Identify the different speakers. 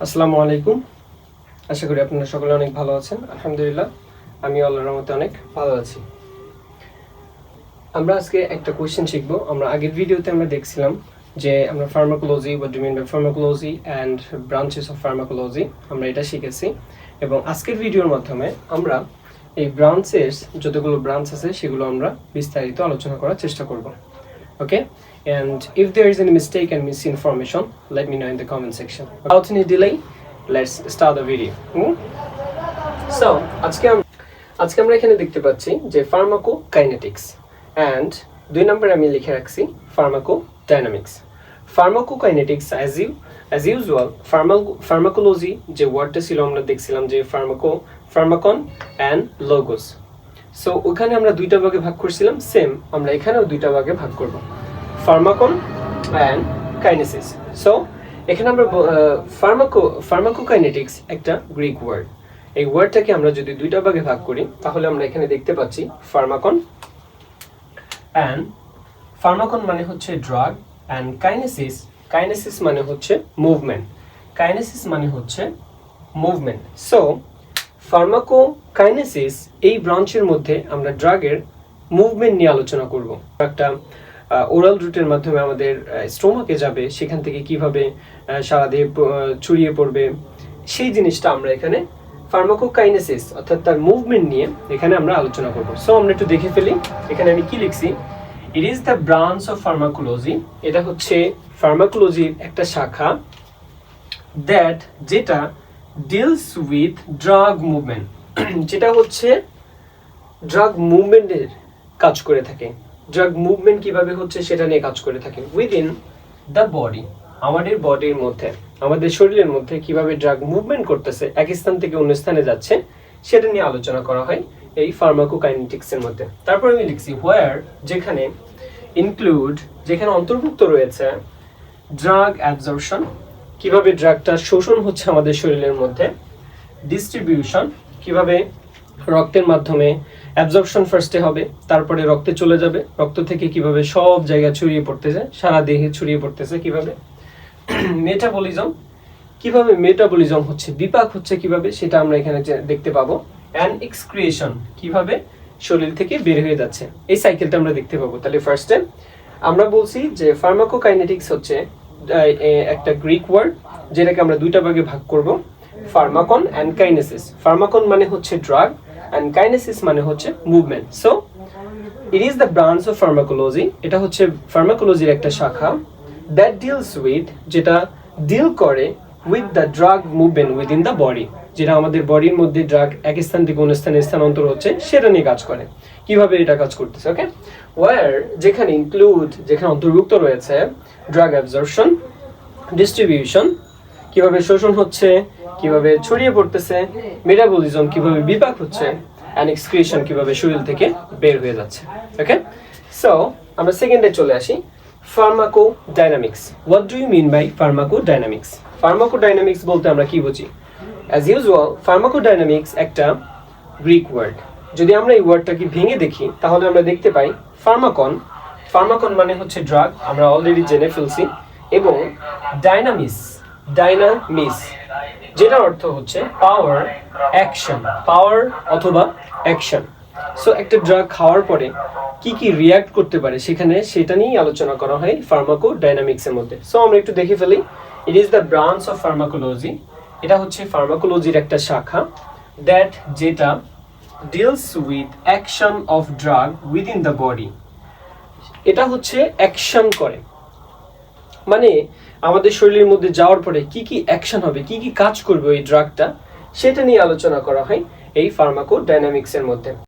Speaker 1: আসসালামু আলাইকুম। আশা করি আপনারা সকলে অনেক ভালো আছেন। আলহামদুলিল্লাহ আমি আল্লাহর রহমতে অনেক ভালো আছি। আমরা আজকে একটা কোশ্চেন শিখবো। আমরা আগের ভিডিওতে আমরা দেখছিলাম যে আমরা pharmacology, what do mean by pharmacology and branches of pharmacology, আমরা এটা শিখেছি। এবং আজকের ভিডিওর মাধ্যমে আমরা এই ব্রাঞ্চেস, যতগুলো ব্রাঞ্চ আছে সেগুলো আমরা বিস্তারিত আলোচনা করার চেষ্টা করব। ওকে, and if there is any mistake and misinformation, let me know in the comment section. Without any delay, let's start the video. So আজকে আমরা এখানে দেখতে পাচ্ছি যে ফার্মাকোকাইনেটিক্স and 2 নম্বরে আমি লিখে রাখছি pharmacodynamics. Pharmacokinetics as usual pharmacology যে ওয়ার্ডটা ছিল আমরা দেখছিলাম যে ফার্মাকন and logos. সো ওখানে আমরা দুইটা ভাগে ভাগ করছিলাম, সেম আমরা এখানেও দুইটা ভাগে ভাগ করব, ফার্মাকন অ্যান্ড কাইনেসিস। সো এখানে আমরা ফার্মাকোকাইনেটিক্স একটা গ্রিক ওয়ার্ড। এই ওয়ার্ডটাকে আমরা যদি দুইটা ভাগে ভাগ করি তাহলে আমরা এখানে দেখতে পাচ্ছি ফার্মাকন মানে হচ্ছে ড্রাগ, অ্যান্ড কাইনেসিস মানে হচ্ছে মুভমেন্ট। সো ফার্মাকোকাইনেসিস এই ব্রাঞ্চের মধ্যে আমরা ড্রাগের মুভমেন্ট নিয়ে আলোচনা করব। একটা ওরাল রুটের মাধ্যমে আমাদের স্টোমাকে যাবে, সেখান থেকে কিভাবে সারা দেহে ছড়িয়ে পড়বে, সেই জিনিসটা আমরা এখানে ফার্মাকোকাইনেসিস অর্থাৎ তার মুভমেন্ট নিয়ে এখানে আমরা আলোচনা করব। সো আমরা একটু দেখে ফেলি, এখানে আমি কি লিখছি। It is the branch of pharmacology, এটা হচ্ছে ফার্মাকোলজির একটা শাখা, দ্যাট যেটা ডিলস উইথ ড্রাগ মুভমেন্ট, যেটা হচ্ছে ড্রাগ মুভমেন্টের কাজ করে থাকে। ড্রাগ মুভমেন্ট কিভাবে হচ্ছে সেটা নিয়ে কাজ করে থাকে। উইদিন দ্য বডি, আমাদের বডির মধ্যে, আমাদের শরীরের মধ্যে কিভাবে ড্রাগ মুভমেন্ট করতেছে, এক স্থান থেকে অন্য স্থানে যাচ্ছে, সেটা নিয়ে আলোচনা করা হয় এই ফার্মাকোকাইনেটিক্সের মধ্যে। তারপর আমি লিখছি হোয়ার, যেখানে ইনক্লুড, যেখানে অন্তর্ভুক্ত রয়েছে ড্রাগ অ্যাবজর্পশন, কিভাবে ড্রাগটা শোষণ হচ্ছে আমাদের শরীরের মধ্যে, ডিস্ট্রিবিউশন, কিভাবে রক্তের মাধ্যমে অ্যাবজর্পশন ফার্স্টে হবে, তারপরে রক্তে চলে যাবে, রক্ত থেকে কিভাবে সব জায়গায় ছড়িয়ে পড়তেছে, সারা দেহে ছড়িয়ে পড়তেছে কিভাবে, মেটাবলিজম, কিভাবে মেটাবলিজম হচ্ছে, বিপাক হচ্ছে কিভাবে, সেটা আমরা এখানে দেখতে পাবো, অ্যান্ড এক্সক্রিয়েশন, কিভাবে শরীর থেকে বের হয়ে যাচ্ছে, এই সাইকেলটা আমরা দেখতে পাবো। তাহলে ফার্স্টে আমরা বলছি যে ফার্মাকোকাইনেটিক্স হচ্ছে একটা গ্রিক ওয়ার্ড, যেটাকে আমরা দুইটা ভাগে ভাগ করব, ফার্মাকন অ্যান্ড কাইনেসিস। ফার্মাকন মানে হচ্ছে ড্রাগ, অ্যান্ড কাইনেসিস মানে হচ্ছে movement. So it is the branch of pharmacology, এটা হচ্ছে ফার্মাকোলজির একটা শাখা, দ্যাট ডিলস উইথ, যেটা ডিল করে with the drug movement within the body, যেটা আমাদের বডির মধ্যে ড্রাগ এক স্থান থেকে অন্য স্থানে স্থানান্তর হচ্ছে সেটা নিয়ে কাজ করে, কিভাবে এটা কাজ করতেছে। ওকে, ওয়ার, যেখানে ইনক্লুড, যেখানে অন্তর্ভুক্ত রয়েছে ড্রাগ অ্যাবজর্পশন, ডিস্ট্রিবিউশন, কিভাবে শোষণ হচ্ছে, কিভাবে ছড়িয়ে পড়তেছে, মেটাবলিজম, কিভাবে বিপাক হচ্ছে, অ্যান্ড এক্সক্রিয়েশন, কিভাবে শরীর থেকে বের হয়ে যাচ্ছে। ওকে, সো আমরা সেকেন্ডে চলে আসি, pharmacodynamics. What do you mean by pharmacodynamics? Pharmacodynamics বলতে আমরা কি বুঝি? অ্যাজ ইউজুয়াল ফার্মাকোডাইনামিক্স একটা গ্রিক ওয়ার্ড। যদি আমরা এই ওয়ার্ডটাকে ভেঙে দেখি তাহলে আমরা দেখতে পাই ফার্মাকন মানে হচ্ছে ড্রাগ, আমরা অলরেডি জেনে ফেলছি, এবং ডাইনামিস, যেটার অর্থ হচ্ছে পাওয়ার, অ্যাকশন, পাওয়ার অথবা অ্যাকশন। সো একটা ড্রাগ খাওয়ার পরে কি কি রিয়াক্ট করতে পারে সেখানে, সেটা নিয়েই আলোচনা করা হয় ফার্মাকোডাইনামিক্সের মধ্যে। সো আমরা একটু দেখে ফেলি। It is the branch of pharmacology, এটা হচ্ছে ফার্মাকোলজির একটা শাখা, দ্যাট যেটা deals with action of drug within the body, এটা হচ্ছে অ্যাকশন করে, মানে আমাদের শরীরের মধ্যে যাওয়ার পরে কি কি অ্যাকশন হবে, কি কি কাজ করবে ওই ড্রাগটা, সেটা নিয়ে আলোচনা করা হয় এই ফার্মাকোডাইনামিক্সের মধ্যে।